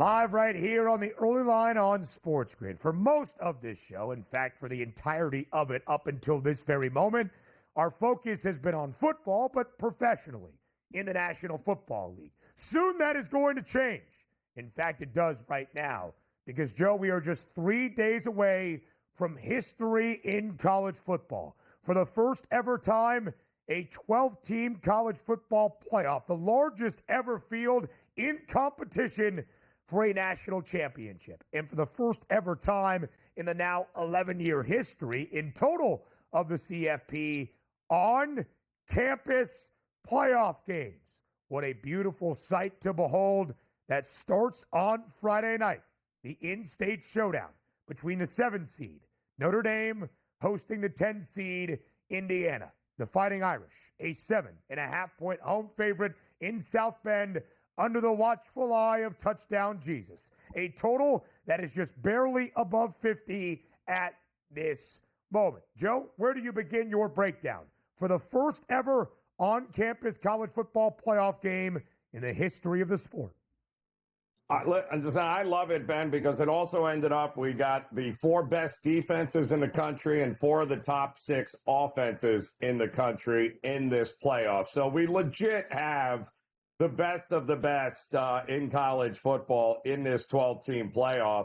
Live right here on the early line on SportsGrid. For most of this show, in fact, for the entirety of it up until this very moment, our focus has been on football, but professionally in the National Football League. Soon that is going to change. In fact, it does right now. Because, Joe, we are just 3 days away from history in college football. For the first ever time, a 12-team college football playoff, the largest ever field in competition for a national championship. And for the first ever time in the now 11-year history in total of the CFP, on-campus playoff games. What a beautiful sight to behold. That starts on Friday night. The in-state showdown between the 7 seed, Notre Dame, hosting the 10 seed, Indiana. The Fighting Irish, a 7.5-point home favorite in South Bend, under the watchful eye of Touchdown Jesus. A total that is just barely above 50 at this moment. Joe, where do you begin your breakdown for the first ever on-campus college football playoff game in the history of the sport? I love it, Ben, because it also ended up we got the 4 best defenses in the country and 4 of the top 6 offenses in the country in this playoff. So we legit have the best of the best in college football in this 12-team playoff.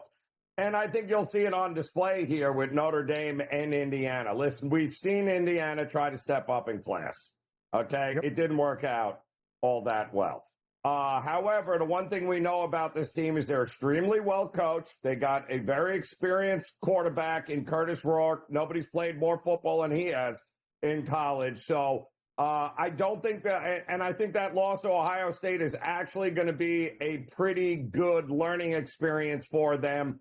And I think you'll see it on display here with Notre Dame and Indiana. Listen, we've seen Indiana try to step up in class, okay? Yep. It didn't work out all that well. However, the one thing we know about this team is they're extremely well coached. They got a very experienced quarterback in Curtis Rourke. Nobody's played more football than he has in college. So I don't think that, and I think that loss to Ohio State is actually going to be a pretty good learning experience for them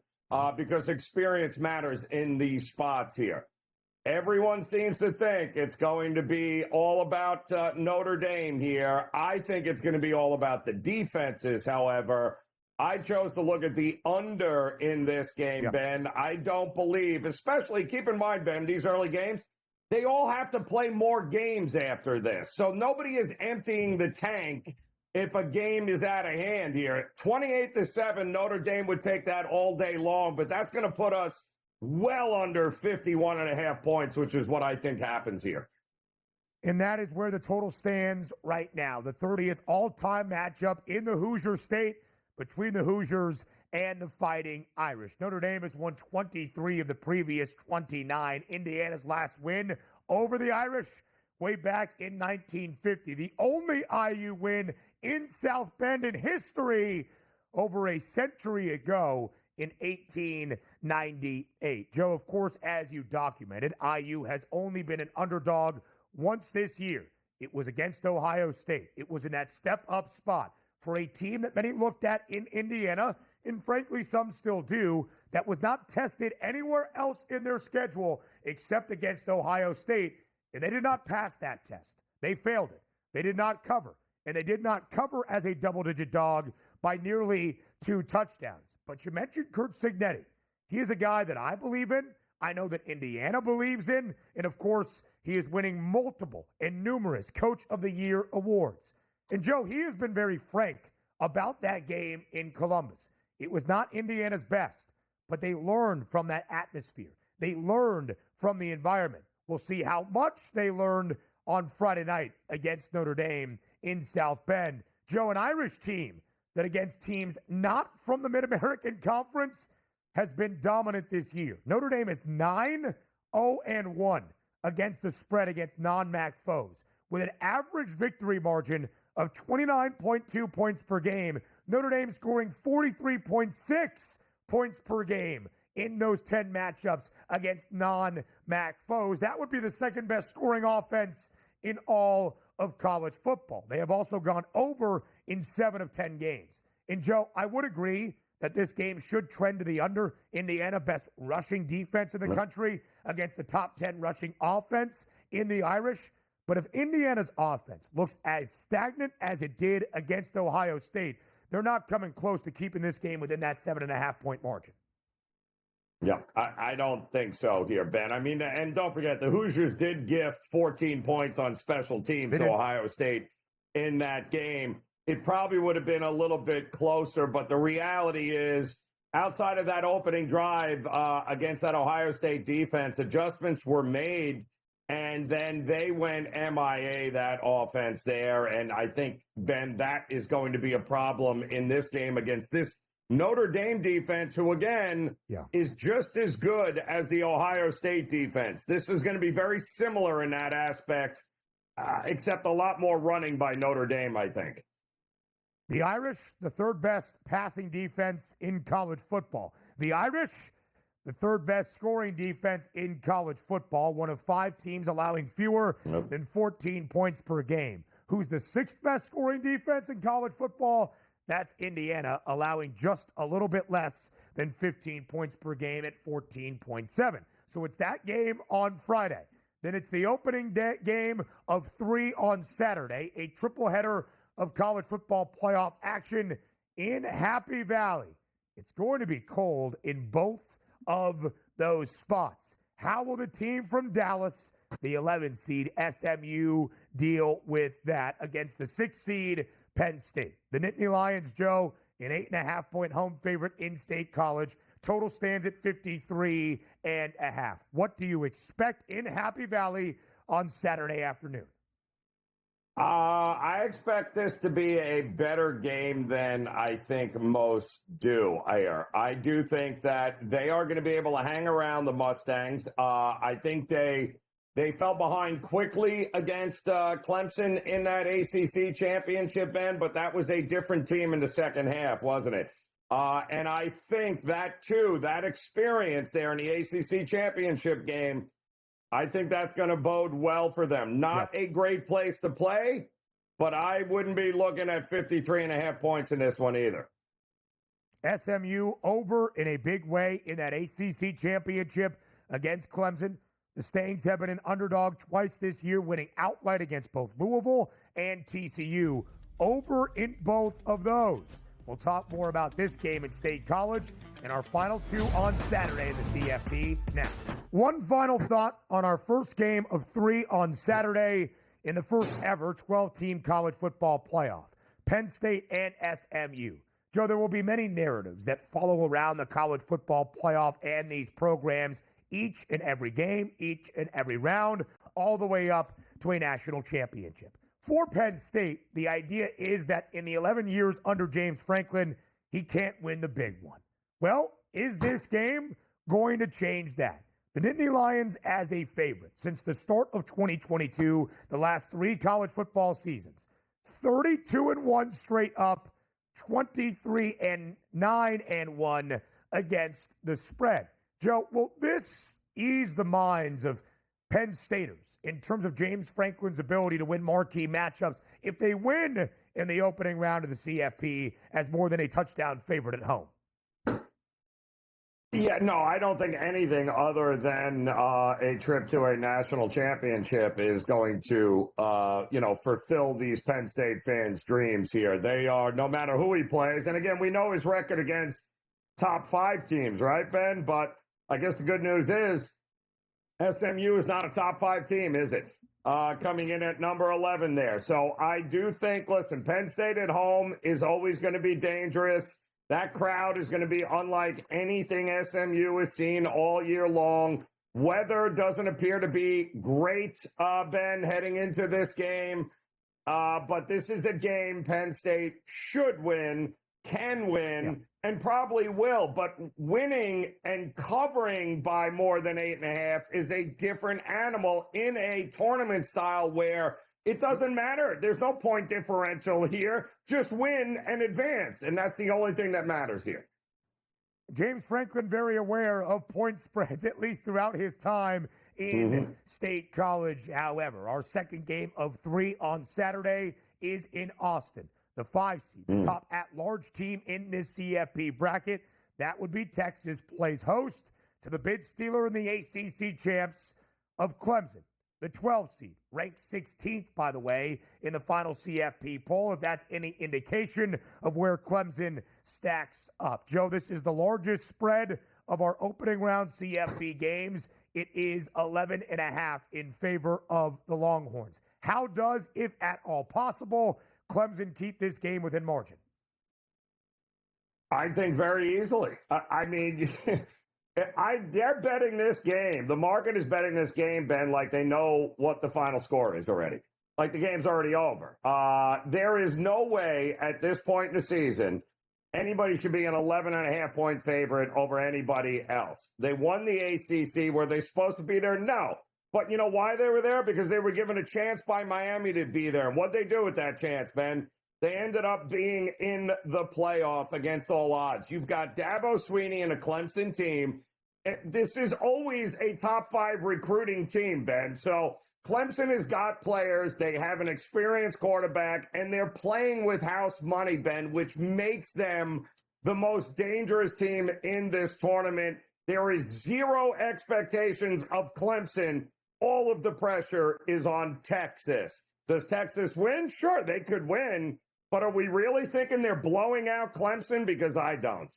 because experience matters in these spots here. Everyone seems to think it's going to be all about Notre Dame here. I think it's going to be all about the defenses, however. I chose to look at the under in this game, Ben. I don't believe, especially keep in mind, Ben, these early games, they all have to play more games after this. So nobody is emptying the tank if a game is out of hand here. 28-7, Notre Dame would take that all day long, but that's going to put us well under 51.5 points, which is what I think happens here. And that is where the total stands right now. The 30th all-time matchup in the Hoosier State between the Hoosiers and the Fighting Irish. Notre Dame has won 23 of the previous 29. Indiana's last win over the Irish way back in 1950. The only IU win in South Bend in history over a century ago in 1898. Joe, of course, as you documented, IU has only been an underdog once this year. It was against Ohio State. It was in that step-up spot for a team that many looked at in Indiana, and frankly, some still do, that was not tested anywhere else in their schedule except against Ohio State, and they did not pass that test. They failed it. They did not cover, and they did not cover as a double-digit dog by nearly 2 touchdowns. But you mentioned Curt Cignetti. He is a guy that I believe in. I know that Indiana believes in. And, of course, he is winning multiple and numerous Coach of the Year awards. And, Joe, he has been very frank about that game in Columbus. It was not Indiana's best, but they learned from that atmosphere. They learned from the environment. We'll see how much they learned on Friday night against Notre Dame in South Bend. Joe, an Irish team that against teams not from the Mid-American Conference has been dominant this year. Notre Dame is 9-0-1 against the spread against non-MAC foes. With an average victory margin of 29.2 points per game, Notre Dame scoring 43.6 points per game in those 10 matchups against non-MAC foes. That would be the second best scoring offense in all of college football. They have also gone over in 7 of 10 games. And Joe, I would agree that this game should trend to the under. Indiana, best rushing defense in the country against the top 10 rushing offense in the Irish. But if Indiana's offense looks as stagnant as it did against Ohio State, they're not coming close to keeping this game within that 7.5-point margin. Yeah, I don't think so here, Ben. I mean, and don't forget, the Hoosiers did gift 14 points on special teams to Ohio State in that game. it probably would have been a little bit closer. But the reality is, outside of that opening drive against that Ohio State defense, adjustments were made, and then they went MIA, that offense there. And I think, Ben, that is going to be a problem in this game against this Notre Dame defense, who, again, is just as good as the Ohio State defense. This is going to be very similar in that aspect, except a lot more running by Notre Dame, I think. The Irish, the third best passing defense in college football. The Irish, the third best scoring defense in college football, one of 5 teams allowing fewer than 14 points per game. Who's the 6th best scoring defense in college football? That's Indiana, allowing just a little bit less than 15 points per game at 14.7. So it's that game on Friday. Then it's the opening game of 3 on Saturday, a triple header of college football playoff action in Happy Valley. It's going to be cold in both of those spots. How will the team from Dallas, the 11 seed SMU, deal with that against the 6 seed Penn State? The Nittany Lions, Joe, an 8.5-point home favorite in State College. Total stands at 53.5. What do you expect in Happy Valley on Saturday afternoon? I expect this to be a better game than I think most do. I do think that they are going to be able to hang around the Mustangs. I think they fell behind quickly against Clemson in that ACC championship, Ben, but that was a different team in the second half, wasn't it? And I think that, too, that experience there in the ACC championship game, I think that's going to bode well for them. Not a great place to play, but I wouldn't be looking at 53.5 points in this one either. SMU over in a big way in that ACC championship against Clemson. The Stangs have been an underdog twice this year, winning outright against both Louisville and TCU. Over in both of those. We'll talk more about this game at State College and our final 2 on Saturday in the CFP next. One final thought on our first game of 3 on Saturday in the first ever 12-team college football playoff. Penn State and SMU. Joe, there will be many narratives that follow around the college football playoff and these programs each and every game, each and every round, all the way up to a national championship. For Penn State, the idea is that in the 11 years under James Franklin, he can't win the big one. Well, is this game going to change that? The Nittany Lions as a favorite since the start of 2022, the last 3 college football seasons, 32-1 straight up, 23-9-1 against the spread. Joe, will this ease the minds of Penn Staters in terms of James Franklin's ability to win marquee matchups if they win in the opening round of the CFP as more than a touchdown favorite at home? Yeah, no, I don't think anything other than a trip to a national championship is going to, fulfill these Penn State fans' dreams here. They are, no matter who he plays. And again, we know his record against top 5 teams, right, Ben? But I guess the good news is SMU is not a top 5 team, is it? Coming in at number 11 there. So I do think, listen, Penn State at home is always going to be dangerous. That crowd is going to be unlike anything SMU has seen all year long. Weather doesn't appear to be great, Ben, heading into this game. But this is a game Penn State should win, can win, and probably will. But winning and covering by more than 8.5 is a different animal in a tournament style where it doesn't matter. There's no point differential here. Just win and advance. And that's the only thing that matters here. James Franklin very aware of point spreads, at least throughout his time in State College. However, our second game of 3 on Saturday is in Austin. The 5 seed, the top at-large team in this CFP bracket. That would be Texas, plays host to the bid stealer and the ACC champs of Clemson. The 12 seed, ranked 16th, by the way, in the final CFP poll, if that's any indication of where Clemson stacks up. Joe, this is the largest spread of our opening round CFP games. It is 11.5 in favor of the Longhorns. How does, if at all possible, Clemson keep this game within margin? I think very easily. I mean, they're betting this game. The market is betting this game, Ben, like they know what the final score is already. Like the game's already over. There is no way at this point in the season anybody should be an 11.5-point favorite over anybody else. They won the ACC. Were they supposed to be there? No. But you know why they were there? Because they were given a chance by Miami to be there. And what'd they do with that chance, Ben? They ended up being in the playoff against all odds. You've got Dabo Swinney and a Clemson team. This is always a top 5 recruiting team, Ben. So Clemson has got players. They have an experienced quarterback, and they're playing with house money, Ben, which makes them the most dangerous team in this tournament. There is zero expectations of Clemson. All of the pressure is on Texas. Does Texas win? Sure, they could win. But are we really thinking they're blowing out Clemson? Because I don't.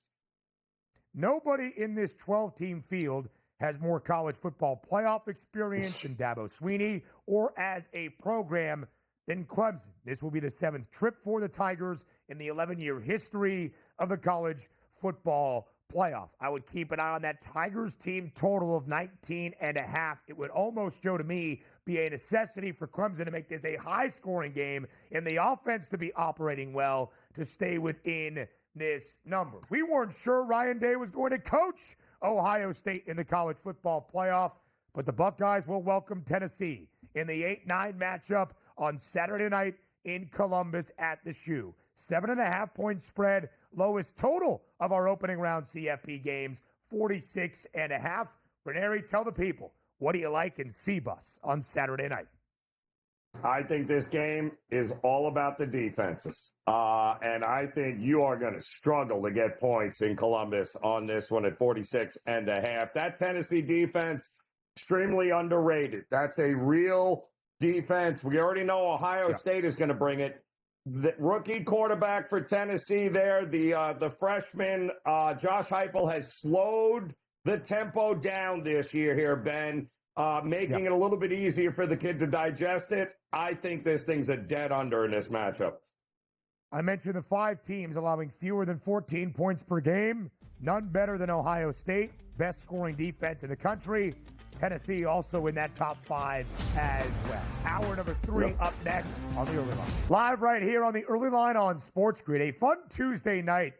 Nobody in this 12-team field has more college football playoff experience than Dabo Swinney or as a program than Clemson. This will be the 7th trip for the Tigers in the 11-year history of the college football playoff. I would keep an eye on that Tigers team total of 19.5. It would almost, Joe, to me, be a necessity for Clemson to make this a high-scoring game and the offense to be operating well to stay within this number. We weren't sure Ryan Day was going to coach Ohio State in the college football playoff, but the Buckeyes will welcome Tennessee in the 8-9 matchup on Saturday night in Columbus at the Shoe. 7.5-point spread, lowest total of our opening round CFP games, 46.5. Ranieri, tell the people, what do you like in C-Bus on Saturday night? I think this game is all about the defenses. And I think you are going to struggle to get points in Columbus on this one at 46.5. That Tennessee defense, extremely underrated. That's a real defense. We already know Ohio State is going to bring it. The rookie quarterback for Tennessee there, the freshman, Josh Heupel, has slowed the tempo down this year here, Ben, making it a little bit easier for the kid to digest it. I think this thing's a dead under in this matchup. I mentioned the 5 teams allowing fewer than 14 points per game. None better than Ohio State. Best scoring defense in the country. Tennessee also in that top 5 as well. Hour number 3 up next on the Early Line. Live right here on the Early Line on SportsGrid. A fun Tuesday night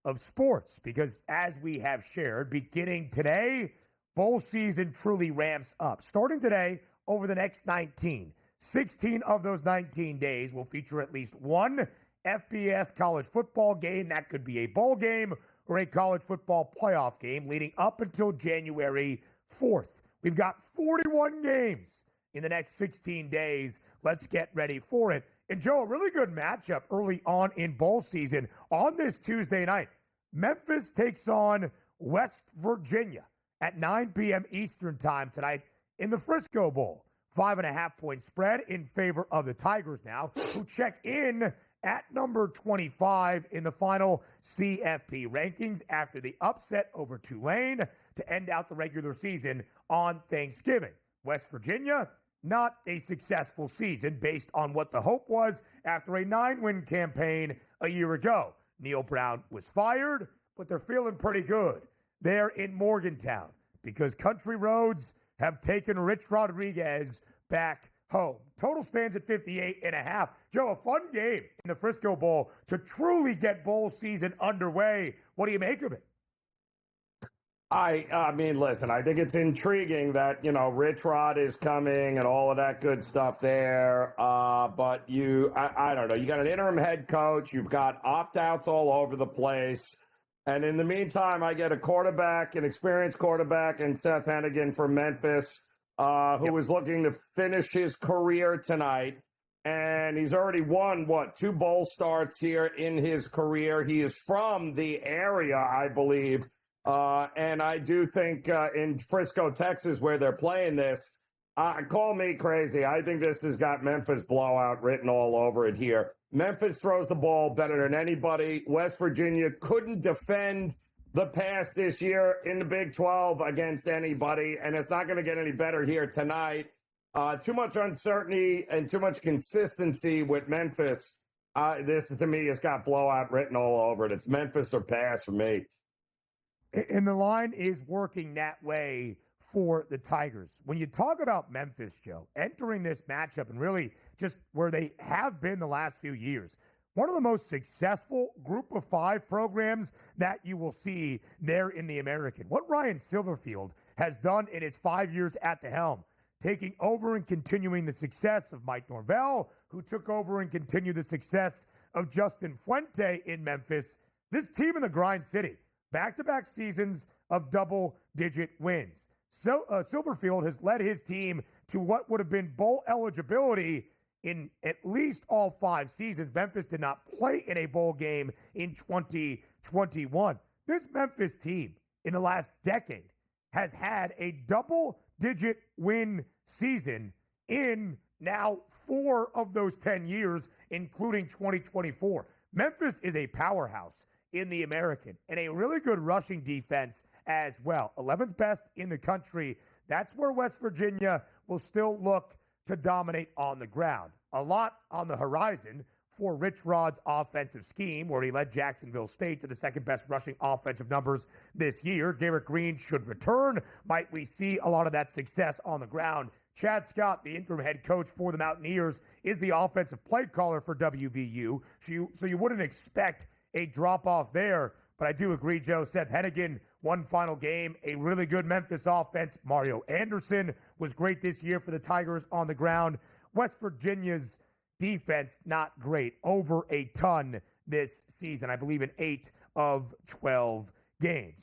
of sports because, as we have shared, beginning today, bowl season truly ramps up. Starting today, over the next 19. 16 of those 19 days will feature at least one FBS college football game. That could be a bowl game or a college football playoff game leading up until January 4th. We've got 41 games in the next 16 days. Let's get ready for it. And, Joe, a really good matchup early on in bowl season on this Tuesday night. Memphis takes on West Virginia at 9 p.m. Eastern time tonight in the Frisco Bowl. 5.5-point spread in favor of the Tigers now, who check in at number 25 in the final CFP rankings after the upset over Tulane to end out the regular season on Thanksgiving. West Virginia, not a successful season based on what the hope was after a 9-win campaign a year ago. Neil Brown was fired, but they're feeling pretty good. They're in Morgantown because Country Roads have taken Rich Rodriguez back home. Total stands at 58.5. Joe, a fun game in the Frisco Bowl to truly get bowl season underway. What do you make of it? I mean, listen, I think it's intriguing that, Rich Rod is coming and all of that good stuff there. But I don't know. You got an interim head coach. You've got opt-outs all over the place. And in the meantime, I get a quarterback, an experienced quarterback, and Seth Hennigan from Memphis, who is looking to finish his career tonight. And he's already won, 2 bowl starts here in his career. He is from the area, I believe. And I do think in Frisco, Texas, where they're playing this, call me crazy. I think this has got Memphis blowout written all over it here. Memphis throws the ball better than anybody. West Virginia couldn't defend the pass this year in the Big 12 against anybody, and it's not going to get any better here tonight. Too much uncertainty and too much consistency with Memphis This to me has got blowout written all over it. It's Memphis or pass for me. And the line is working that way for the Tigers. When you talk about Memphis, Joe, entering this matchup and really just where they have been the last few years, one of the most successful group of five programs that you will see there in the American. What Ryan Silverfield has done in his 5 years at the helm, taking over and continuing the success of Mike Norvell, who took over and continued the success of Justin Fuente in Memphis. This team in the Grind City, back-to-back seasons of double-digit wins. So Silverfield has led his team to what would have been bowl eligibility in at least all 5 seasons. Memphis did not play in a bowl game in 2021. This Memphis team in the last decade has had a double-digit win season in now 4 of those 10 years, including 2024. Memphis is a powerhouse in the American and a really good rushing defense as well. 11th best in the country. That's where West Virginia will still look to dominate on the ground. A lot on the horizon for Rich Rod's offensive scheme, where he led Jacksonville State to the second best rushing offensive numbers this year. Garrett Green should return. Might we see a lot of that success on the ground? Chad Scott, the interim head coach for the Mountaineers, is the offensive play caller for WVU. So you wouldn't expect a drop-off there. But I do agree, Joe. Seth Hennigan, one final game, a really good Memphis offense. Mario Anderson was great this year for the Tigers on the ground. West Virginia's defense, not great. Over a ton this season, I believe in 8 of 12 games.